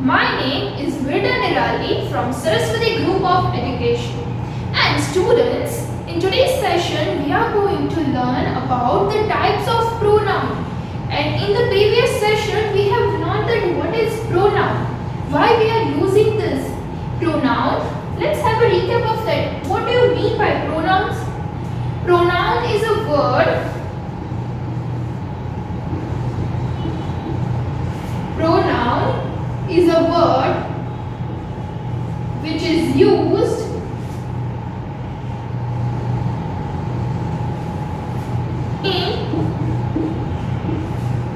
My name is Virda Nirali from Saraswati Group of Education. And students, in today's session we are going to learn about the types of pronoun. And in the previous session we have learned that what is pronoun, why we are using this pronoun. Let's have a recap of that. What do you mean by pronouns? Pronoun is a word. Pronoun is a word which is used in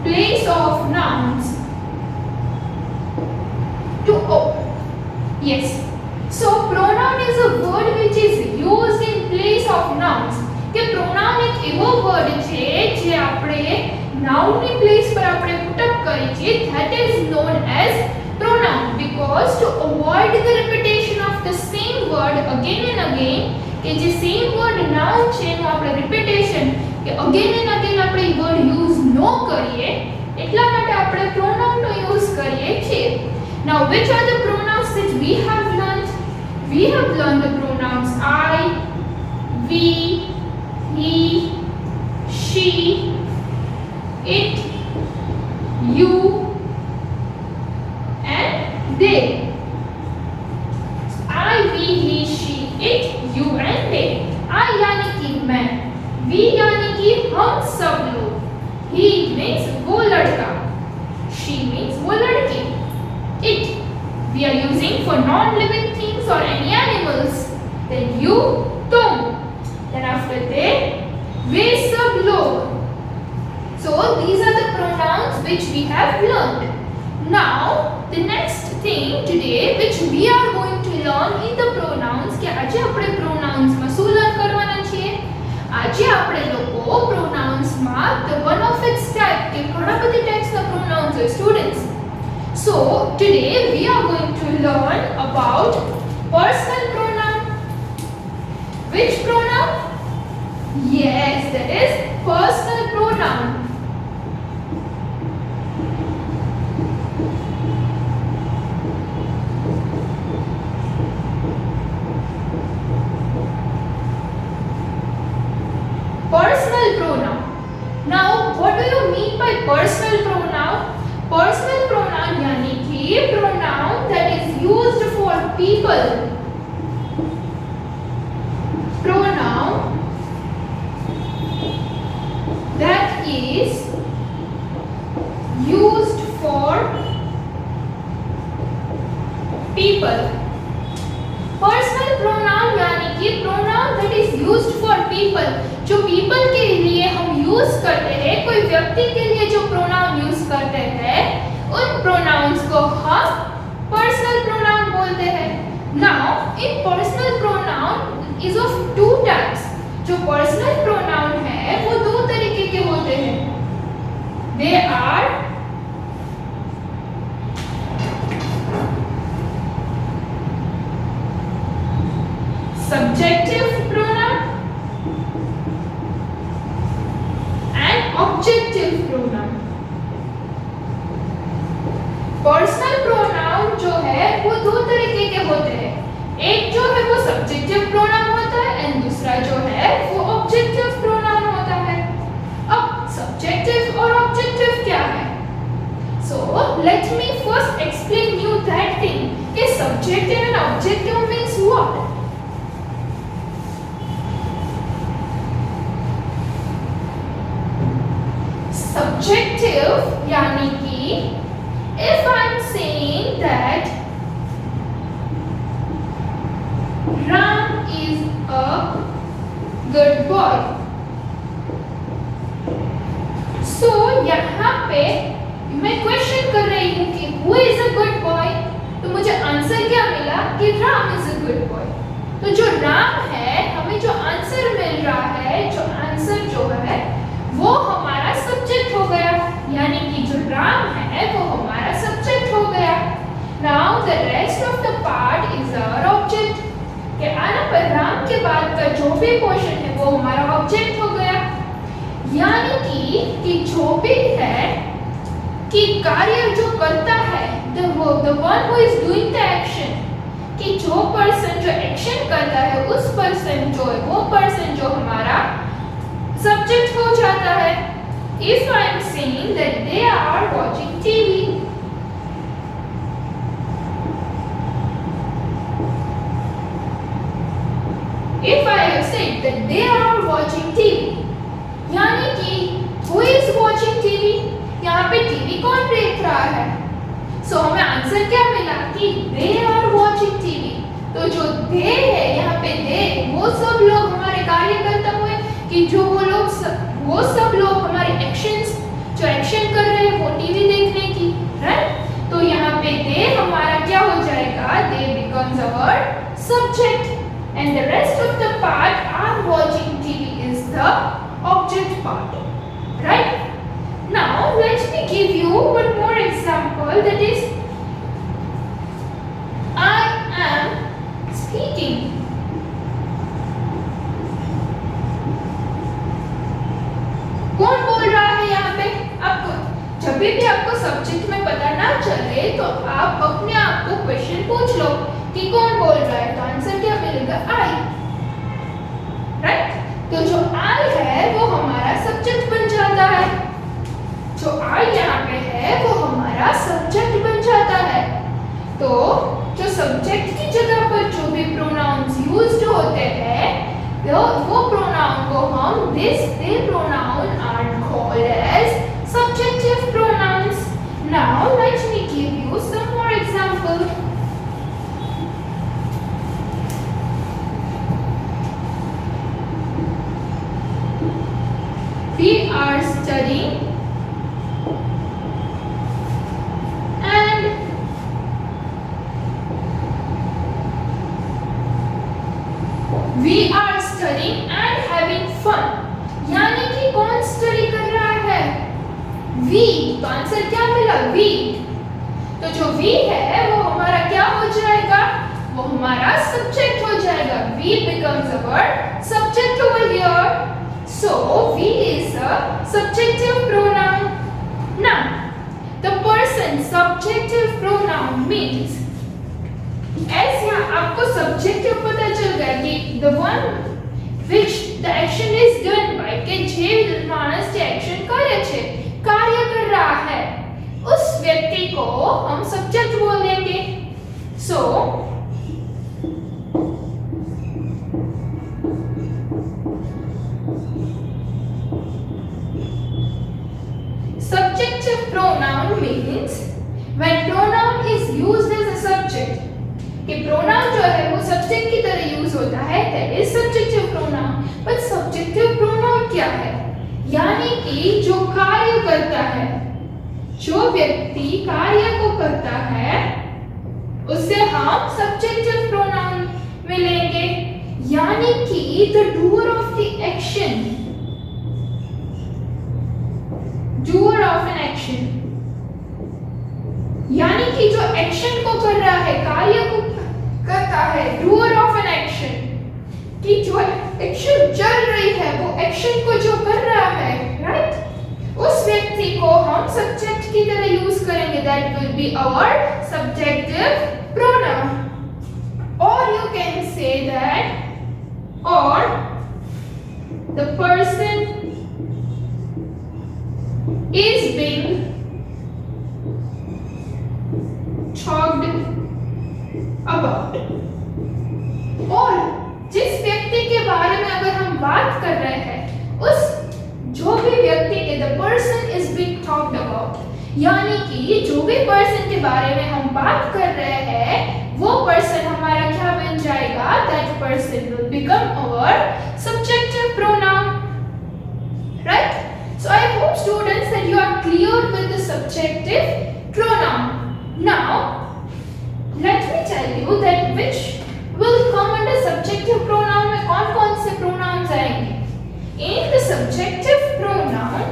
place of nouns yes. So pronoun is a word which is used in place of nouns. કે pronoun એક એવો word છે જે આપણે noun ની place પર આપણે put up કરી છે, that is known as pronoun, because to avoid the repetition of the same word again and again, કે જે same word noun છે એનું આપણે repetition કે again and again આપણે એ word use ન કરીએ, એટલા માટે આપણે pronoun નો use કરીએ છીએ. Now which are the pronouns that we have learned? We have learned the pronouns I, we, he, she, it, you and they. I, we, he, she, it, you and they. I यानी कि मैं, we यानी कि हम सब लोग, he means वो लड़का, she means वो लड़की, it we are using for non-living things or any animals, then you तुम, then after they वे सब लोग. So these are the pronouns which we have learned. Now the next thing today which we are going to learn in the pronouns, કે આજે આપણે pronouns માં શું learn કરવાના છીએ? આજે આપણે લોકો pronouns માં the one of its type, કે ઘણા બધી types ના pronouns હોય students. So today we are going to learn about personal pronoun. Which pronoun? Yes, that is personal pronoun. Personal pronoun. Now what do you mean by personal pronoun? Personal pronoun यानी कि pronoun that is used for people. Pronoun that is used for people. Personal pronoun यानी कि pronoun that is used for people. जो people के लिए हम use करते हैं, कोई व्यक्ति के लिए जो pronoun यूज करते हैं, उन pronouns को हम personal pronoun बोलते हैं. Now in personal pronoun is of two types. जो personal pronoun है वो दो तरीके के होते हैं. They are subjective pronoun and objective pronoun. Personal pronoun जो है वो दो तरीके के होते हैं. एक जो है वो सब्जेक्टिव प्रोनाउन होता है एंड दूसरा जो है वो ऑब्जेक्टिव प्रोनाउन होता है. अब सब्जेक्टिव और ऑब्जेक्टिव क्या है? So let me first explain you that thing. कि subjective and objective means what? Subjective यानी कि if I am saying that Ram is a good boy, so यहाँ पे मैं क्वेश्चन कर रही हूँ कि who is a good boy, तो मुझे आंसर क्या मिला कि Ram is a good boy. तो जो राम है हमें जो आंसर मिल रहा है, जो आंसर जो है वो हमारा सब्जेक्ट हो गया, यानी कि जो राम है वो हमारा सब्जेक्ट हो गया. Now the rest of the part is our object. कि आना पर राम के बाद का जो भी पोर्शन है वो हमारा ऑब्जेक्ट हो गया. यानी कि जो भी है कि कार्य जो करता है the one who is doing the action, कि जो पर्सन जो एक्शन करता है उस पर्सन जो है वो पर्सन जो हमारा सब्जेक्ट हो जाता है. If I am saying that they are watching TV, if I have said that they are watching TV, यानी कि who is watching TV, यहाँ पे टीवी कौन देख रहा है. सो हमें आंसर क्या मिला कि they are watching TV. तो जो they है यहाँ पे they वो सब लोग हमारे कार्यकर्ता हुए कि जो वो सब लोग हमारे एक्शंस जो एक्शन कर रहे हैं वो टीवी देखने की, राइट. तो यहाँ पे they हमारा क्या हो जाएगा, they becomes our subject and the rest of the part are watching TV is the object part, right. Now let me give you one more example, that is I am speaking. कौन बोल रहा है यहाँ पे. आपको जब भी आपको सब्जेक्ट में पता ना चले तो आप अपने आप को क्वेश्चन पूछ लो कि कौन बोल रहा है. तो आंसर क्या मिलेगा, I, राइट. तो जो I है वो हमारा सब्जेक्ट बन जाता है. जो I यहाँ पे है वो हमारा सब्जेक्ट बन जाता है. तो जो सब्जेक्ट की जगह पर जो भी प्रोनाउंस यूज्ड होते हैं वो प्रोनाउन को हम they pronoun are called as subjective pronouns. Now let me give you some more example. We are studying and we are studying and having fun. यानी कि कौन स्टडी कर रहा है, we. तो आंसर क्या मिला, we. तो जो we है वो हमारा क्या हो जाएगा, वो हमारा सब्जेक्ट हो जाएगा. we becomes our subject over here. So we is a subjective pronoun. Now the person subjective pronoun means, ऐसे आपको सब्जेक्टिव पता चल गया कि the one which the action is done by, કે જે માણસ જે એક્શન કરે છે કાર્ય कर रहा है उस व्यक्ति को हम सब्जेक्ट बोल देंगे. So subjective pronoun means when pronoun is used as a subject, कि प्रोनाउन जो है वो सब्जेक्ट की तरह यूज होता है, that is subjective pronoun. But subjective pronoun क्या है, यानी कि जो कार्य करता है, जो व्यक्ति कार्य को करता है उसे हम सब्जेक्टिव प्रोनाउन में लेंगे. यानी कि the doer of the action, doer of an action, यानी कि जो एक्शन को कर रहा है, कार्य को करता है, डूअर ऑफ एन एक्शन, कि जो एक्शन चल रही है वो एक्शन को जो कर रहा है, राइट, उस व्यक्ति को हम सब्जेक्ट की तरह यूज करेंगे. That will be our subjective pronoun. और यू कैन से दैट, और the person is being talked about. और जिस व्यक्ति के बारे में अगर हम बात कर रहे हैं, उस जो भी व्यक्ति के the person is being talked about, यानी कि जो भी पर्सन के बारे में हम बात कर रहे हैं वो पर्सन हमारा क्या बन जाएगा, that person will become our subjective pronoun, right. So I hope students that you are clear with the subjective pronoun. Now let me tell you that which will come under subjective pronoun में कौन-कौन से pronouns आएंगे. In the subjective pronoun,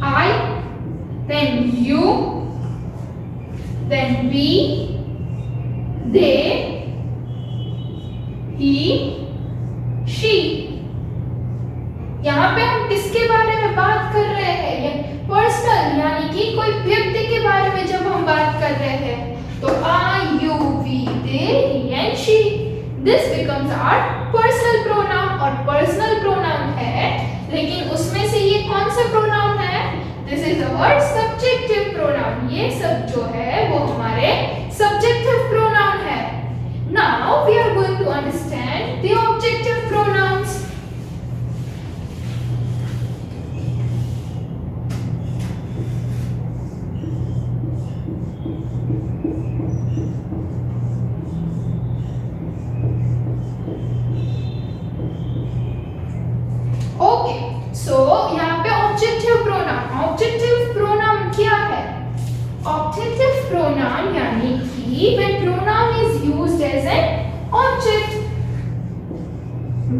I, then you, then we, they, he, she. यहाँ पे हम किसके बारे में बात कर रहे हैं, पर्सनल यानी कि कोई व्यक्ति के बारे में जब हम बात कर रहे हैं तो I, you, we, they, he and she, this becomes our personal pronoun और personal pronoun है, लेकिन उसमें से ये कौन सा pronoun है? This is our subjective pronoun. ये सब जो है वो हमारे subjective pronoun है. Now we are going to understand the objective pronouns. So, यहाँ पे ऑब्जेक्टिव प्रोनाउन, ऑब्जेक्टिव प्रोनाउन क्या है? ऑब्जेक्टिव प्रोनाउन यानी कि when pronoun is used as an object,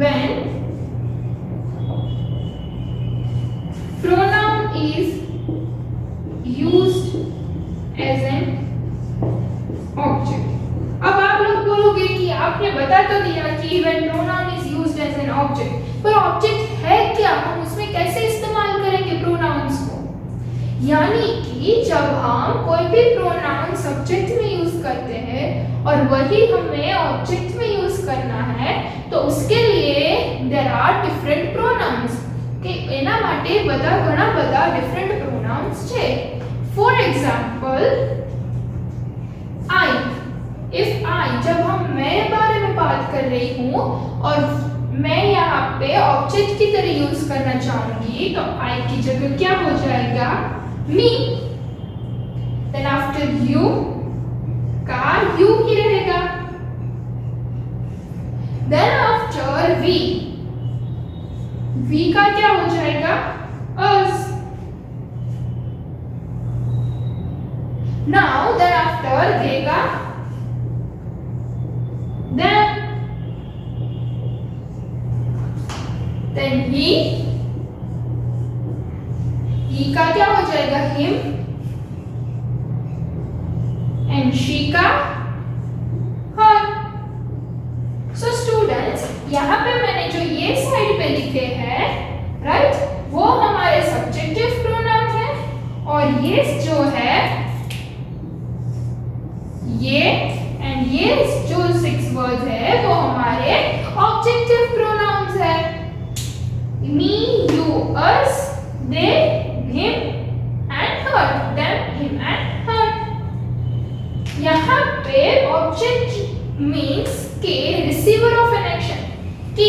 when pronoun is used as an object. अब आप लोग बोलोगे कि आपने बता तो दिया कि when pronoun is used as an object, पर ऑब्जेक्ट है क्या? हम उसमें कैसे इस्तेमाल करेंगे प्रोनाउंस को? यानी कि जब हम कोई भी प्रोनाउन सब्जेक्ट में यूज करते हैं और वही हमें ऑब्जेक्ट में यूज करना है तो उसके लिए देयर आर डिफरेंट प्रोनाउंस કે એના માટે ઘણા બધા डिफरेंट प्रोनाउंस છે. For example I, if I, जब हम मैं बारे में बात कर रही हूँ और मैं यहाँ पे ऑब्जेक्ट की तरह यूज करना चाहूंगी तो आई की जगह क्या हो जाएगा? मी. देन आफ्टर यू का यू ही रहेगा. देन आफ्टर वी, वी का क्या हो जाएगा? अस. नाउ देन आफ्टर दे का देम. Then he का क्या हो जाएगा? him. And she का her. So students, यहाँ पे मैंने जो ये साइड पे लिखे हैं, राइट, वो हमारे सब्जेक्टिव प्रोनाउन है और ये जो है ये एंड ये जो 6 वर्ड्स है वो हमारे ऑब्जेक्टिव प्रोनाउंस है. Me, you, us, they, him and her, them, him and her. यहाँ पे ऑब्जेक्ट मीन्स के रिसीवर ऑफ एन एक्शन, कि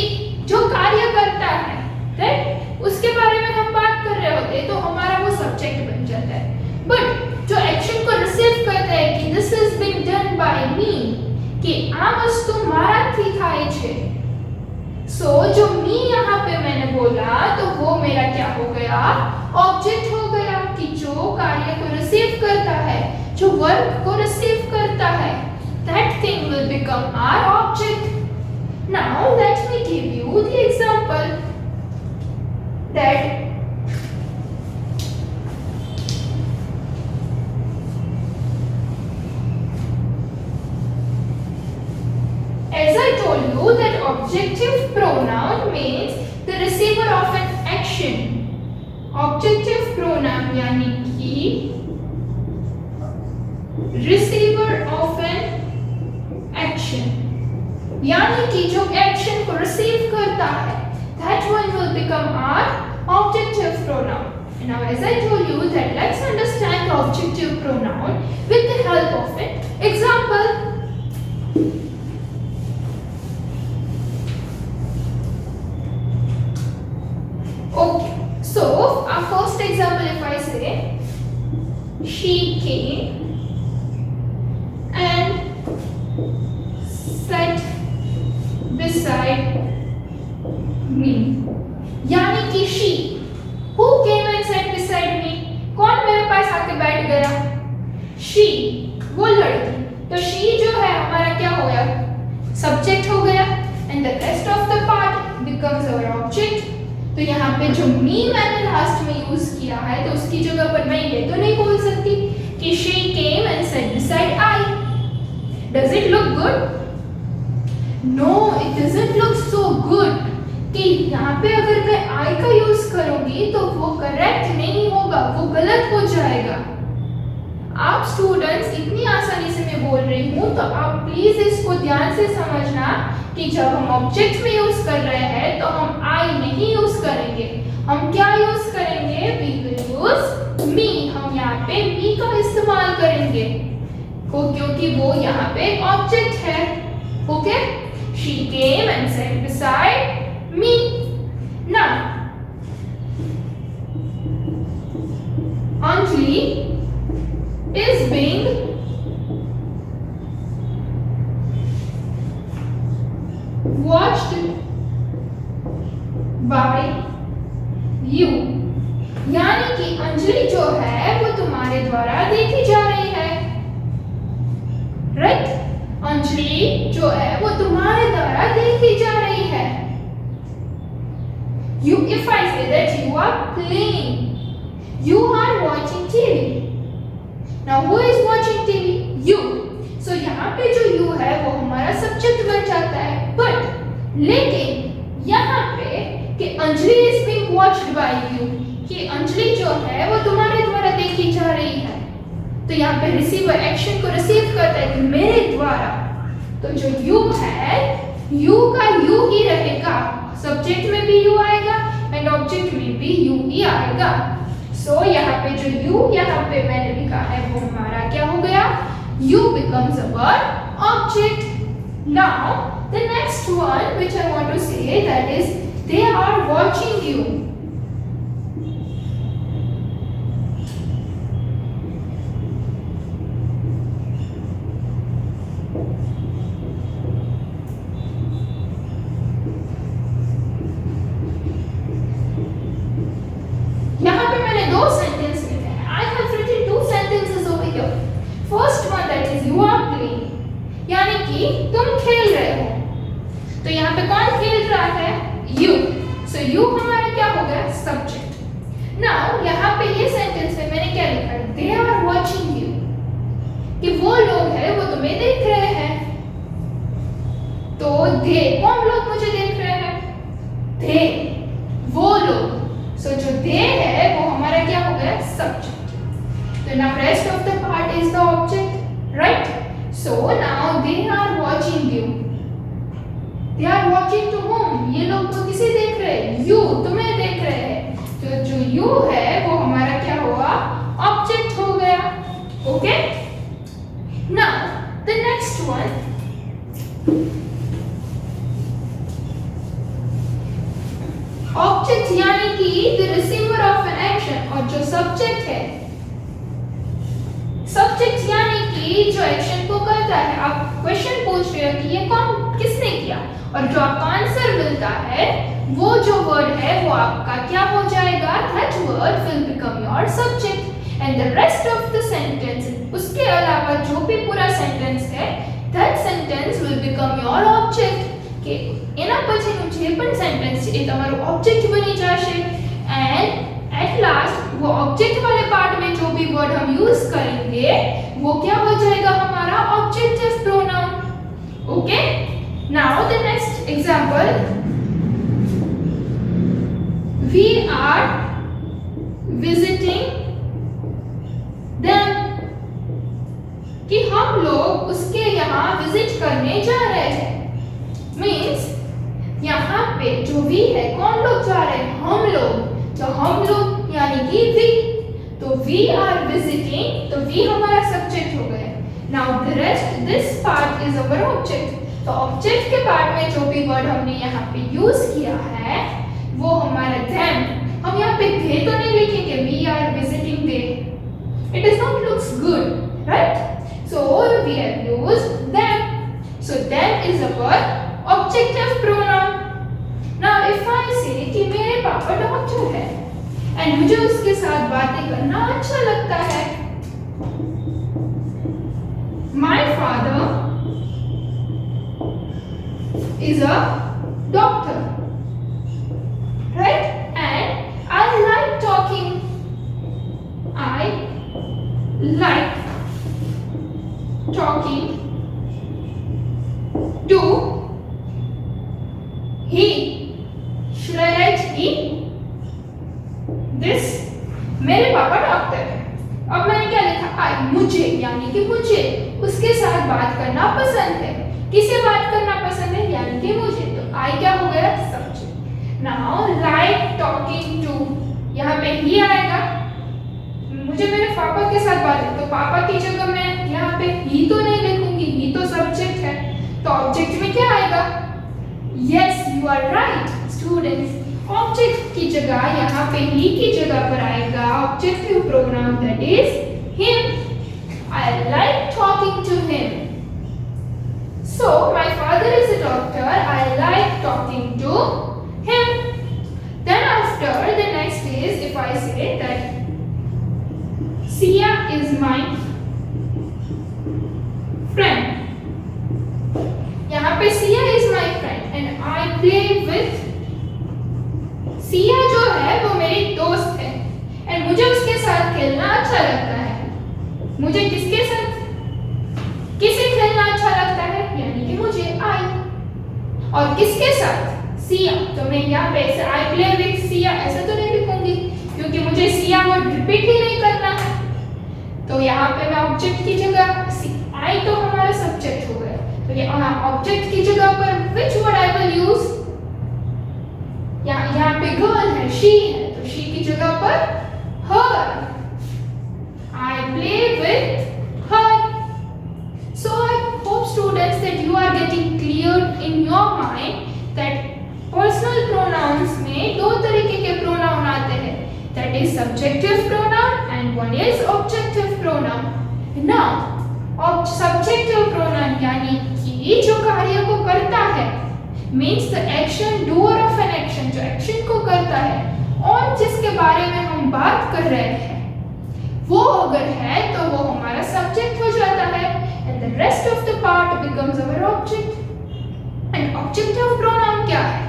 जो कार्य करता है, राइट, उसके बारे में हम बात कर रहे होते हैं तो हमारा वो सब्जेक्ट बन जाता है. बट जो एक्शन को रिसीव करता है कि this is been done by me, कि आ वस्तु माराથી થાય છે. सो जो मी यहाँ पे मैंने बोला तो वो मेरा क्या हो गया? ऑब्जेक्ट हो गया, कि जो कार्य को रिसीव करता है, जो वर्क को रिसीव करता है, that thing will become our object. Now let me give you the example that as I told you that objective pronoun means the receiver of an action. Objective pronoun यानी कि receiver of an action, यानी कि जो action को receive करता है, that one will become our objective pronoun. Now as I told you that let's understand the objective pronoun with the help of an example. Okay, so our first example, if I say she came and sat beside me, यानी कि she, who came and sat beside me, कौन मेरे पास आके बैठ गया? she, वो लड़की. तो she जो है हमारा क्या हो गया? सब्जेक्ट हो गया and the rest of the part becomes our object. तो यहाँ पे जो मी मैंने लास्ट में यूज किया है तो उसकी जगह पर मैं ये तो नहीं बोल सकती कि she came and sat beside I. Does it look good? No, it doesn't look so good. कि यहाँ पे अगर मैं I का यूज करूंगी तो वो करेक्ट नहीं होगा. होगा वो गलत हो जाएगा। आप स्टूडेंट्स इतनी आसानी से मैं बोल रही हूँ तो आप प्लीज इसको ध्यान से समझना कि जब हम ऑब्जेक्ट में यूज कर रहे हैं तो हम आई नहीं यूज करेंगे, हम क्या यूज करेंगे? We will use me. हम यहाँ पे मी का इस्तेमाल करेंगे क्योंकि वो यहाँ पे एक ऑब्जेक्ट है। Okay, she came and sat beside me. Now Anjali is being watched by you, यानी कि अंजलि जो है वो तुम्हारे द्वारा देखी जा रही है। राइट, अंजलि जो है वो तुम्हारे द्वारा देखी जा रही है। You, if I say that you are playing, you are watching TV. Now who is watching TV? You. So यहाँ पे जो you है वो हमारा सब्जेक्ट बन जाता है। बट लेकिन यहाँ पे कि Anjali is being watched by you, कि अंजलि जो है वो तुम्हारे द्वारा देखी जा रही है, तो यहाँ पे रिसीवर एक्शन को रिसीव करता है कि मेरे द्वारा। तो जो you है, you का you ही रहेगा, सब्जेक्ट में भी you आएगा एंड ऑब्जेक्ट में भी you ही आएगा। सो यहाँ पे जो you यहाँ पे मैंने लिखा है वो हमारा क्या हो गया? You becomes our object. Now the next one which I want to say, that is they are watching you. यहाँ पे मैंने दो सेंटेंस लिखे हैं। I have written two sentences over here. First one, that is you are playing, यानी कि तुम खेल रहे हो। तो यहाँ पे कौन खेल रहा है? You. So you हमारा क्या हो गया? Subject. Now यहाँ पे ये सेंटेंस में मैंने क्या लिखा है? They are watching you, कि वो लोग हैं वो तुम्हें देख रहे हैं। तो they, कौन लोग मुझे देख रहे हैं? They, वो लोग। So जो they है वो हमारा क्या हो गया? Subject. So now rest of the part is the object, right? So now they are watching you. They are watching to whom? ये लोग तो किसे देख रहे हैं? You, तुम्हें देख रहे हैं। तो जो you है वो हमारा क्या हुआ? Object हो गया। Okay? Now the next one. Object यानी कि the receiver of an action, और जो subject है, सब्जेक्ट यानी कि जो एक्शन को करता है। आप क्वेश्चन पूछ रहे हो कि ये कौन किसने किया, और जो आपका आंसर मिलता है वो जो वर्ड है वो आपका क्या हो जाएगा? That word will become your subject and the rest of the sentence, उसके अलावा जो भी पूरा सेंटेंस है, that sentence will become your object. કે એના પછીનું જે પણ સેન્ટેન્સ છે એ તમારું ઓબ્જેક્ટ બની જશે એન્ડ एट लास्ट वो ऑब्जेक्ट वाले पार्ट में जो भी वर्ड हम यूज करेंगे वो क्या हो जाएगा? हमारा objective pronoun. Okay, now the next example, we are visiting them, कि हम लोग उसके यहाँ विजिट करने जा रहे हैं। मीन्स यहाँ पे जो वी है, कौन लोग जा रहे हैं? हम लोग। तो हम लोग यानी कि वी, तो वी आर विजिटिंग, तो वी हमारा सब्जेक्ट हो गए। Now the rest, this part is our object. तो ऑब्जेक्ट के पार्ट में जो भी वर्ड हमने यहाँ पे यूज किया है वो हमारा देम। हम यहाँ पे दे तो नहीं लिखेंगे, we are visiting they, it is not looks good, right? So we have used them, so them is our objective pronoun. Now if I say कि मेरे पापा डॉक्टर है एंड मुझे उसके साथ बातें करना अच्छा लगता है, my father is a doctor, right? And I like talking, I like talking to he. Should I write he? This मेरे पापा डॉक्टर हैं। अब मैंने क्या लिखा? आई, मुझे, यानी कि मुझे उसके साथ बात करना पसंद है। किसे बात करना पसंद है? यानी कि मुझे। तो आई क्या हो गया? Subject. Now like talking to, यहाँ पे ही आएगा। मुझे मेरे पापा के साथ बात है, तो पापा की जगह मैं यहाँ पे ही तो नहीं लिखूंगी, ही तो सब्जेक्ट है। तो ऑब्जेक्ट में क्या आएगा? Yes, you are right students. Object की जगह यहाँ पे ही की जगह पर आएगा objective pronoun that is him. I like talking to him. So my father is a doctor. I like talking to him. Then after the next is if I say that Sia is my friend. यहाँ पे Sia is my friend and I play with Sia जो है वो मेरी दोस्त है and मुझे उसके साथ खेलना अच्छा लगता है। मुझे किसके किसे खेलना अच्छा लगता है? यानी कि मुझे आई। और किसके साथ? सिया। तो मैं यहाँ पे ऐसे आई प्ले विद सिया ऐसा तो नहीं लिखूंगी क्योंकि मुझे सिया वर्ड रिपीट ही नहीं करना है। तो यहाँ पे मैं ऑब्जेक्ट की जगह आई तो हमारा सब्जेक्ट हो गया, तो ये ऑब्जेक्ट की जगह पर which word I will use? यहाँ पे गर्ल है, शी है, तो शी की जगह पर her. I play with her. So I hope students that you are getting clear in your mind that personal pronouns में दो तरीके के pronoun आते हैं, that is subjective pronoun and one is objective pronoun. Now subjective pronoun यानी कि जो कार्य को करता है means the action doer of an action, जो action को करता है और जिसके बारे में हम बात कर रहे हैं वो अगर है तो वो हमारा सब्जेक्ट हो जाता है and the rest of the part becomes our object. And objective pronoun क्या है?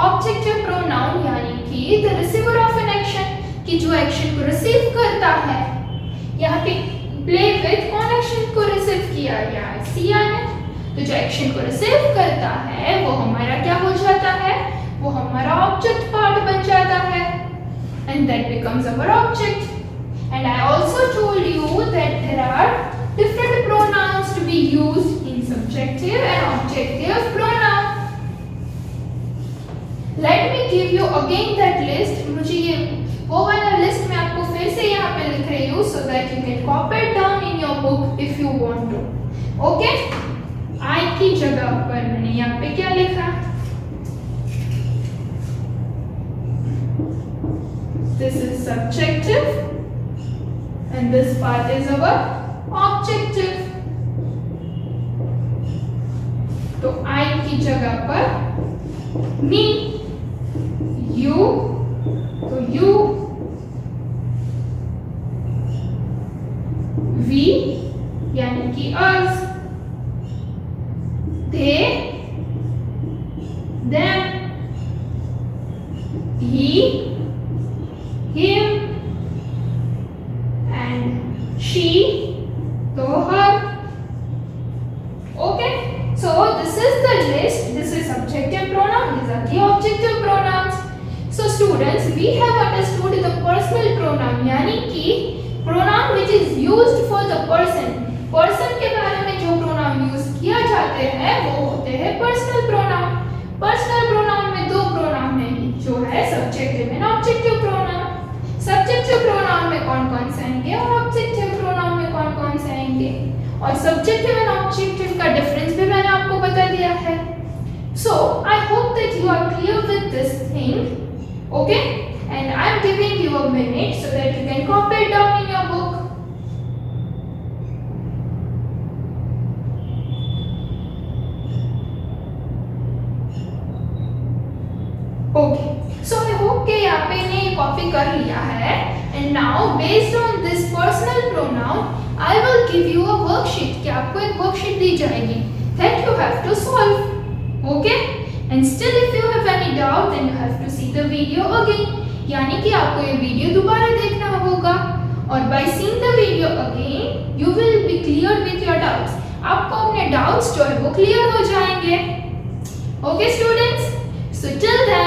Objective pronoun यानी कि the receiver of an action, कि जो action को receive करता है। यहाँ पे play with कौन action को receive किया? यार सिया ने। तो जो action को receive करता है वो हमारा क्या हो जाता है? वो हमारा object part बन जाता है and that becomes our object. And I also told you that there are different pronouns to be used in subjective and objective pronoun. Let me give you again that list. मुझे ये वो वाला list मैं आपको फिर से यहाँ पे लिख रही हूँ so that you can copy it down in your book if you want to. Okay? I की जगह पर मैंने यहाँ पे क्या लिखा? This is subjective and this part is our objective. तो I की जगह पर me, you, तो you, we यानी कि us, they, them, he, him and she, तो her. Okay, so this is the list. This is subjective pronoun, these are the objective pronouns. So students, we have understood the personal pronoun यानी कि pronoun which is used for the person. Person के बारे में जो pronoun use किया जाते हैं वो होते हैं personal pronoun. Personal pronoun में दो pronoun हैं जो है subjective and objective pronoun. Subjective pronoun में कौन-कौन से आएंगे और objective pronoun में कौन-कौन से आएंगे और subjective and objective का difference भी मैंने आपको बता दिया है. So I hope that you are clear with this thing. Okay? And I am giving you a minute so that you can copy it down in your book. Okay. So I hope कि यहाँ पे ने copy कर लिया है. And now based on this personal pronoun, I will give you a worksheet. कि आपको एक worksheet दी जाएगी that you have to solve. Okay? And still if you have any doubt then you have to see the video again. यानी कि आपको ये video दोबारा देखना होगा और by seeing the video again you will be clear with your doubts. आपको अपने doubts जो है वो clear हो जाएंगे. Okay students? So till then